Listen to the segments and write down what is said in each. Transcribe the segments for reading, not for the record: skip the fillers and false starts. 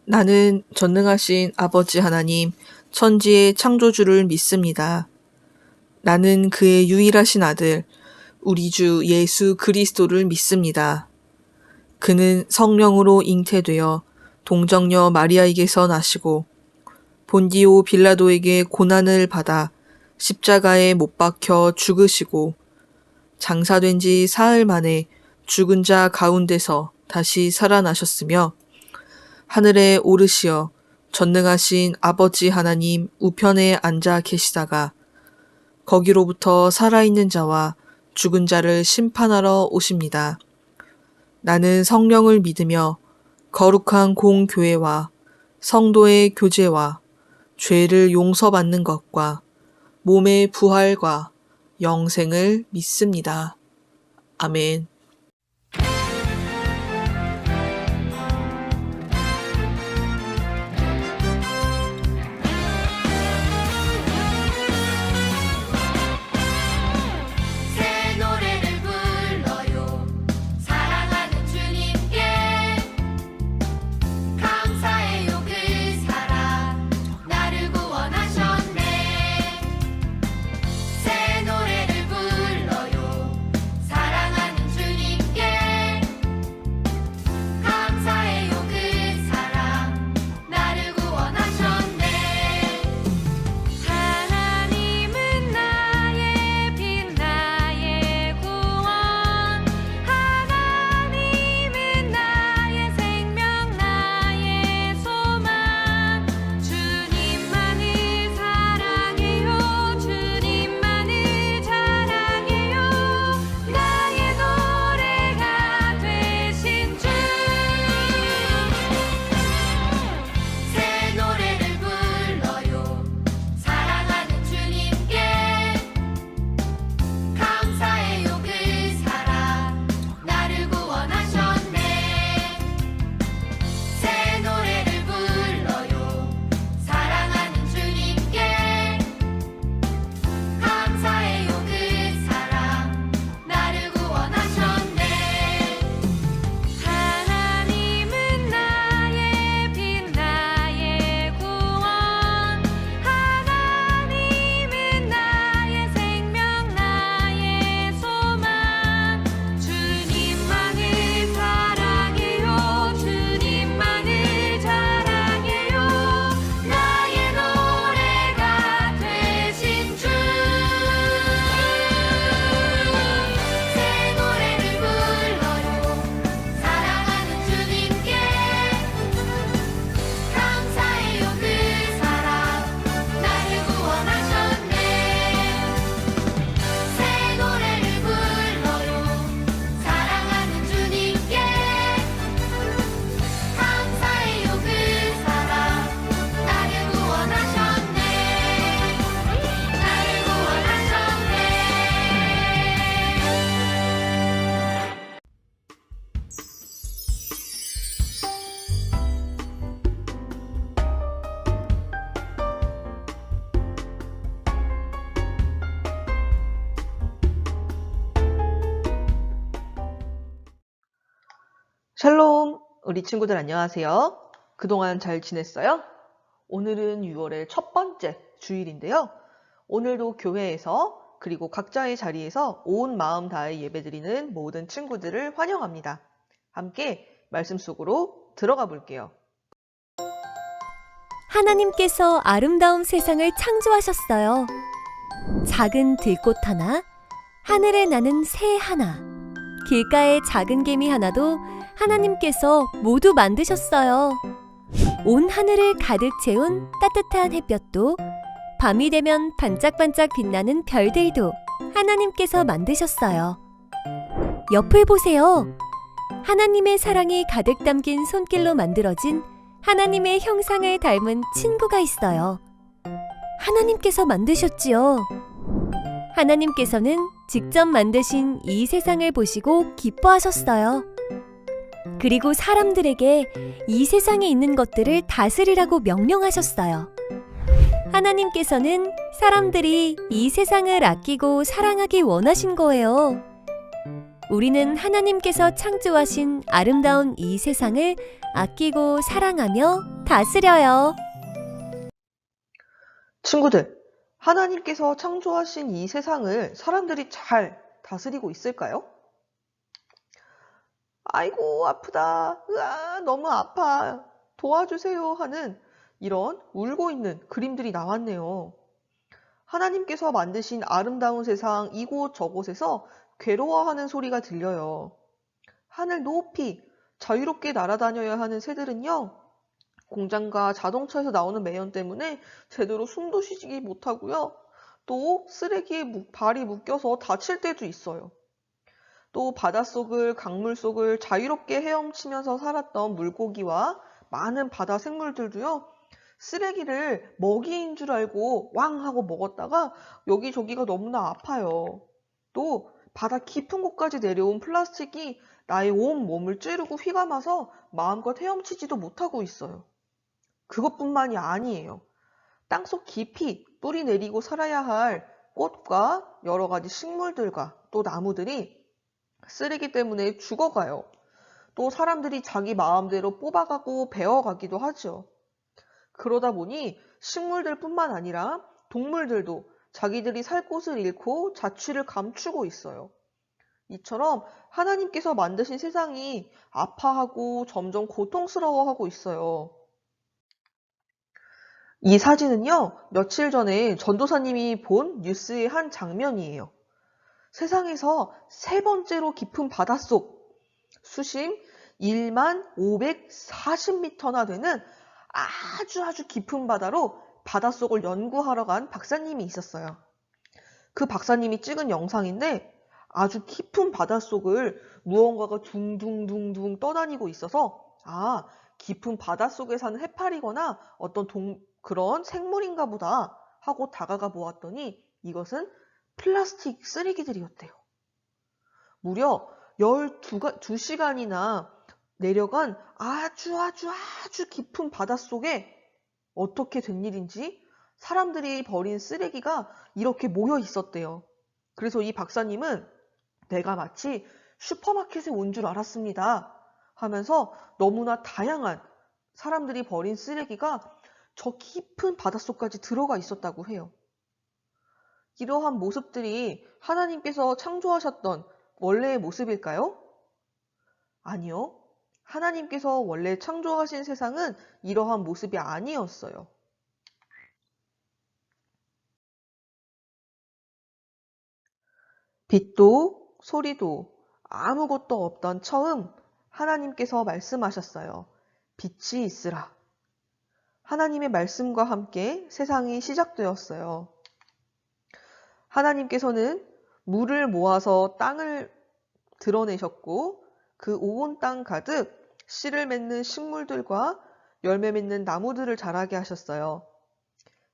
나는 전능하신 아버지 하나님, 천지의 창조주를 믿습니다. 나는 그의 유일하신 아들, 우리 주 예수 그리스도를 믿습니다. 그는 성령으로 잉태되어 동정녀 마리아에게서 나시고 본디오 빌라도에게 고난을 받아 십자가에 못 박혀 죽으시고 장사된 지 사흘 만에 죽은 자 가운데서 다시 살아나셨으며 하늘에 오르시어 전능하신 아버지 하나님 우편에 앉아 계시다가 거기로부터 살아있는 자와 죽은 자를 심판하러 오십니다. 나는 성령을 믿으며 거룩한 공교회와 성도의 교제와 죄를 용서받는 것과 몸의 부활과 영생을 믿습니다. 아멘. 새 노래를 불러요. 사랑하는 주님께 감사해요. 그 사랑 나를 구원하셨네. 새 노래를 불러요. 사랑하는 주님께 감사해요. 그 사랑 나를 구원하셨네. 하나님은 나의 빛 나의 구원, 하나님은 나의 생명 나의 소망. 주님만을 사랑해요. 주님만을 자랑해요. 나의 노래가 되신 주. 새 노래를 불러요. 사랑하는 주님께 감사해요. 그 사랑 나를 구원하셨네. 새 노래를 불러요. 사랑하는 주님께 감사해요. 그 사랑 나를 구원하셨네. 하나님은 나의 빛 나의 구원, 하나님은 나의 생명 나의 소망. 주님만을 사랑해요. 주님만을 자랑해요. 나의 노래가 되신 주. 새 노래를 불러요. 사랑하는 주님께 감사해요. 그 사랑 나를 구원하셨네. 새 노래를 불러요. 사랑하는 주님께 감사해요. 그 사랑 나를 구원하셨네. 나를 구원하셨네. 샬롬, 우리 친구들 안녕하세요. 그동안 잘 지냈어요? 오늘은 6월의 첫 번째 주일인데요. 오늘도 교회에서 그리고 각자의 자리에서 온 마음 다해 예배드리는 모든 친구들을 환영합니다. 함께 말씀 속으로 들어가 볼게요. 하나님께서 아름다운 세상을 창조하셨어요. 작은 들꽃 하나, 하늘에 나는 새 하나, 길가에 작은 개미 하나도 하나님께서 모두 만드셨어요. 온 하늘을 가득 채운 따뜻한 햇볕도, 밤이 되면 반짝반짝 빛나는 별들도 하나님께서 만드셨어요. 옆을 보세요. 하나님의 사랑이 가득 담긴 손길로 만들어진 하나님의 형상을 닮은 친구가 있어요. 하나님께서 만드셨지요. 하나님께서는 직접 만드신 이 세상을 보시고 기뻐하셨어요. 그리고 사람들에게 이 세상에 있는 것들을 다스리라고 명령하셨어요. 하나님께서는 사람들이 이 세상을 아끼고 사랑하기 원하신 거예요. 우리는 하나님께서 창조하신 아름다운 이 세상을 아끼고 사랑하며 다스려요. 친구들, 하나님께서 창조하신 이 세상을 사람들이 잘 다스리고 있을까요? 아이고, 아프다. 으아, 너무 아파. 도와주세요 하는 이런 울고 있는 그림들이 나왔네요. 하나님께서 만드신 아름다운 세상 이곳 저곳에서 괴로워하는 소리가 들려요. 하늘 높이 자유롭게 날아다녀야 하는 새들은요, 공장과 자동차에서 나오는 매연 때문에 제대로 숨도 쉬지 못하고요. 또 쓰레기에 발이 묶여서 다칠 때도 있어요. 또 바닷속을, 강물 속을 자유롭게 헤엄치면서 살았던 물고기와 많은 바다 생물들도요, 쓰레기를 먹이인 줄 알고 왕 하고 먹었다가 여기저기가 너무나 아파요. 또 바다 깊은 곳까지 내려온 플라스틱이 나의 온 몸을 찌르고 휘감아서 마음껏 헤엄치지도 못하고 있어요. 그것뿐만이 아니에요. 땅속 깊이 뿌리 내리고 살아야 할 꽃과 여러 가지 식물들과 또 나무들이 쓰레기 때문에 죽어가요. 또 사람들이 자기 마음대로 뽑아가고 베어가기도 하죠. 그러다 보니 식물들뿐만 아니라 동물들도 자기들이 살 곳을 잃고 자취를 감추고 있어요. 이처럼 하나님께서 만드신 세상이 아파하고 점점 고통스러워하고 있어요. 이 사진은요, 며칠 전에 전도사님이 본 뉴스의 한 장면이에요. 세상에서 세 번째로 깊은 바닷속, 수심 1540m나 되는 아주 깊은 바다로 바닷속을 연구하러 간 박사님이 있었어요. 그 박사님이 찍은 영상인데 아주 깊은 바닷속을 무언가가 둥둥둥둥 떠다니고 있어서 깊은 바닷속에 사는 해파리거나 어떤 그런 생물인가 보다 하고 다가가 보았더니 이것은 플라스틱 쓰레기들이었대요. 무려 12시간이나 내려간 아주 깊은 바닷속에 어떻게 된 일인지 사람들이 버린 쓰레기가 이렇게 모여 있었대요. 그래서 이 박사님은 내가 마치 슈퍼마켓에 온 줄 알았습니다 하면서 너무나 다양한 사람들이 버린 쓰레기가 저 깊은 바닷속까지 들어가 있었다고 해요. 이러한 모습들이 하나님께서 창조하셨던 원래의 모습일까요? 아니요. 하나님께서 원래 창조하신 세상은 이러한 모습이 아니었어요. 빛도 소리도 아무것도 없던 처음 하나님께서 말씀하셨어요. 빛이 있으라. 하나님의 말씀과 함께 세상이 시작되었어요. 하나님께서는 물을 모아서 땅을 드러내셨고 그 온 땅 가득 씨를 맺는 식물들과 열매 맺는 나무들을 자라게 하셨어요.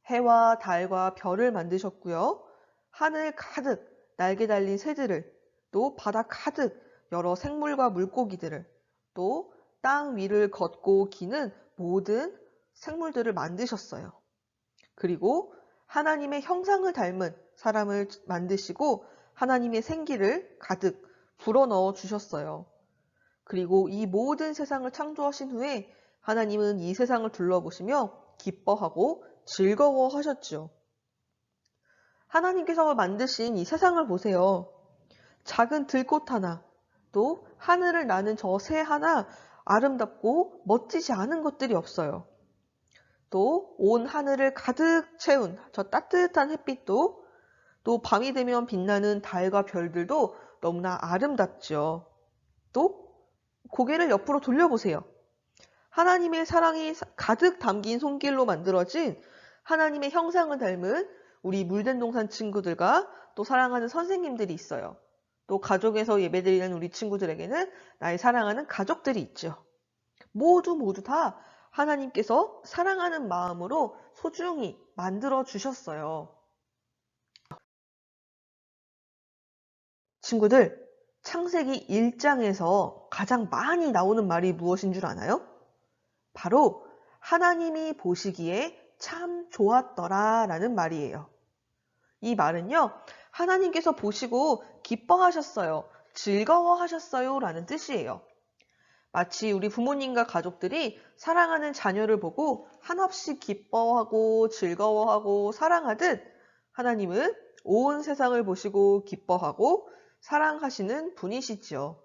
해와 달과 별을 만드셨고요. 하늘 가득 날개 달린 새들을, 또 바다 가득 여러 생물과 물고기들을, 또 땅 위를 걷고 기는 모든 생물들을 만드셨어요. 그리고 하나님의 형상을 닮은 사람을 만드시고 하나님의 생기를 가득 불어넣어 주셨어요. 그리고 이 모든 세상을 창조하신 후에 하나님은 이 세상을 둘러보시며 기뻐하고 즐거워하셨죠. 하나님께서 만드신 이 세상을 보세요. 작은 들꽃 하나, 또 하늘을 나는 저 새 하나 아름답고 멋지지 않은 것들이 없어요. 또 온 하늘을 가득 채운 저 따뜻한 햇빛도, 또 밤이 되면 빛나는 달과 별들도 너무나 아름답죠. 또 고개를 옆으로 돌려보세요. 하나님의 사랑이 가득 담긴 손길로 만들어진 하나님의 형상을 닮은 우리 물된동산 친구들과 또 사랑하는 선생님들이 있어요. 또 가족에서 예배드리는 우리 친구들에게는 나의 사랑하는 가족들이 있죠. 모두 다 하나님께서 사랑하는 마음으로 소중히 만들어 주셨어요. 친구들, 창세기 1장에서 가장 많이 나오는 말이 무엇인 줄 아나요? 바로 하나님이 보시기에 참 좋았더라 라는 말이에요. 이 말은요, 하나님께서 보시고 기뻐하셨어요. 즐거워하셨어요 라는 뜻이에요. 마치 우리 부모님과 가족들이 사랑하는 자녀를 보고 한없이 기뻐하고 즐거워하고 사랑하듯 하나님은 온 세상을 보시고 기뻐하고 사랑하시는 분이시지요.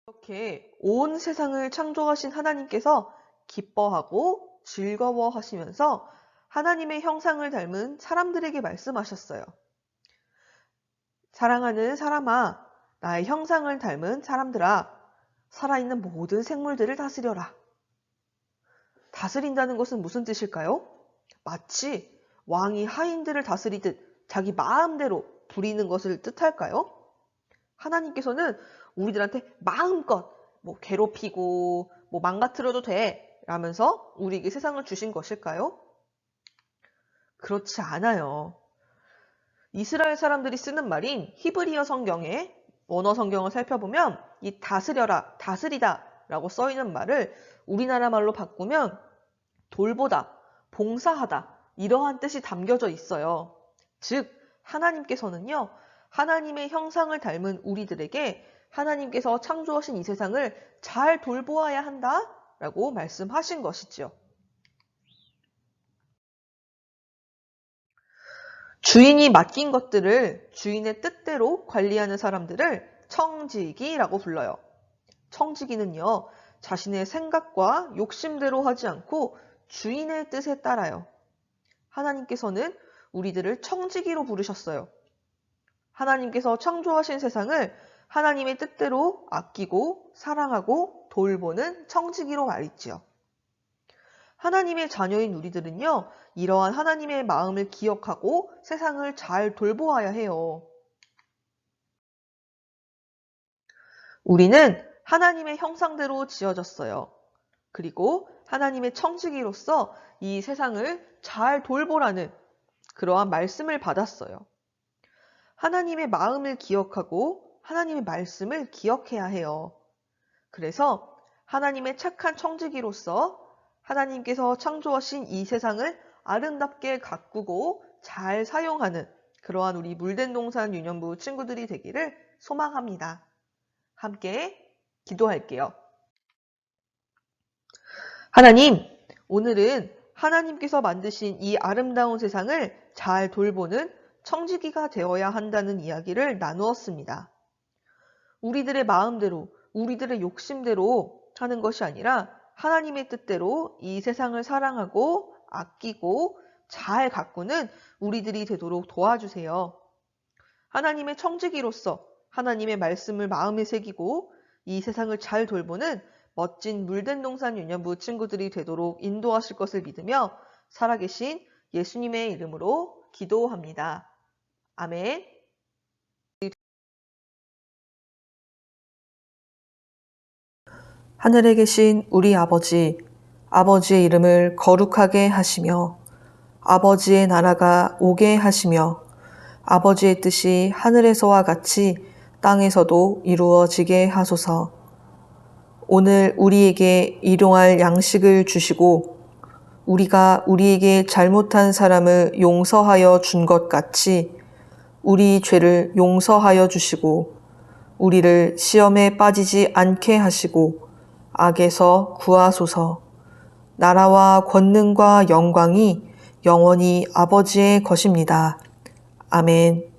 이렇게 온 세상을 창조하신 하나님께서 기뻐하고 즐거워하시면서 하나님의 형상을 닮은 사람들에게 말씀하셨어요. 사랑하는 사람아, 나의 형상을 닮은 사람들아, 살아있는 모든 생물들을 다스려라. 다스린다는 것은 무슨 뜻일까요? 마치 왕이 하인들을 다스리듯 자기 마음대로 부리는 것을 뜻할까요? 하나님께서는 우리들한테 마음껏 괴롭히고 망가뜨려도 돼 라면서 우리에게 세상을 주신 것일까요? 그렇지 않아요. 이스라엘 사람들이 쓰는 말인 히브리어 성경의 원어 성경을 살펴보면 이 다스려라, 다스리다 라고 써있는 말을 우리나라 말로 바꾸면 돌보다, 봉사하다 이러한 뜻이 담겨져 있어요. 즉 하나님께서는요, 하나님의 형상을 닮은 우리들에게 하나님께서 창조하신 이 세상을 잘 돌보아야 한다 라고 말씀하신 것이죠. 주인이 맡긴 것들을 주인의 뜻대로 관리하는 사람들을 청지기라고 불러요. 청지기는요, 자신의 생각과 욕심대로 하지 않고 주인의 뜻에 따라요. 하나님께서는 우리들을 청지기로 부르셨어요. 하나님께서 창조하신 세상을 하나님의 뜻대로 아끼고 사랑하고 돌보는 청지기로 말이지요. 하나님의 자녀인 우리들은요, 이러한 하나님의 마음을 기억하고 세상을 잘 돌보아야 해요. 우리는 하나님의 형상대로 지어졌어요. 그리고 하나님의 청지기로서 이 세상을 잘 돌보라는 그러한 말씀을 받았어요. 하나님의 마음을 기억하고 하나님의 말씀을 기억해야 해요. 그래서 하나님의 착한 청지기로서 하나님께서 창조하신 이 세상을 아름답게 가꾸고 잘 사용하는 그러한 우리 물된동산 유년부 친구들이 되기를 소망합니다. 함께 기도할게요. 하나님, 오늘은 하나님께서 만드신 이 아름다운 세상을 잘 돌보는 청지기가 되어야 한다는 이야기를 나누었습니다. 우리들의 마음대로, 우리들의 욕심대로 하는 것이 아니라 하나님의 뜻대로 이 세상을 사랑하고 아끼고 잘 가꾸는 우리들이 되도록 도와주세요. 하나님의 청지기로서 하나님의 말씀을 마음에 새기고 이 세상을 잘 돌보는 멋진 물된동산 유년부 친구들이 되도록 인도하실 것을 믿으며 살아계신 예수님의 이름으로 기도합니다. 아멘. 하늘에 계신 우리 아버지, 아버지의 이름을 거룩하게 하시며 아버지의 나라가 오게 하시며 아버지의 뜻이 하늘에서와 같이 땅에서도 이루어지게 하소서. 오늘 우리에게 일용할 양식을 주시고 우리가 우리에게 잘못한 사람을 용서하여 준 것 같이 우리 죄를 용서하여 주시고 우리를 시험에 빠지지 않게 하시고 악에서 구하소서. 나라와 권능과 영광이 영원히 아버지의 것입니다. 아멘.